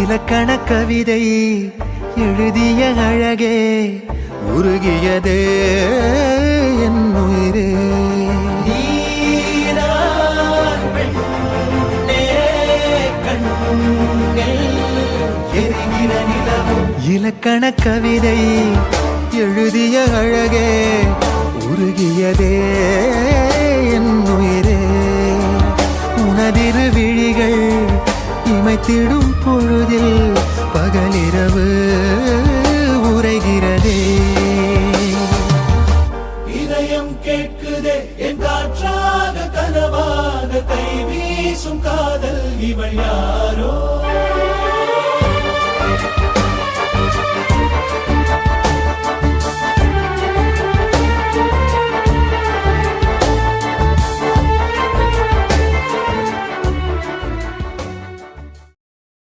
இலக்கண கவிதை எழுதிய அழகே உருகியதே என் உயிரே. இலக்கண கவிதை எழுதிய அழகே உருகியதே என் உயிரே. உனதிரு விழிகள் இமைத்திடும் பொழுதில் பகலிரவு உரைகிறதே. இதயம் கேட்குதே என் காற்றாக கனவாக கை வீசும் காதல் இவள் யாரோ.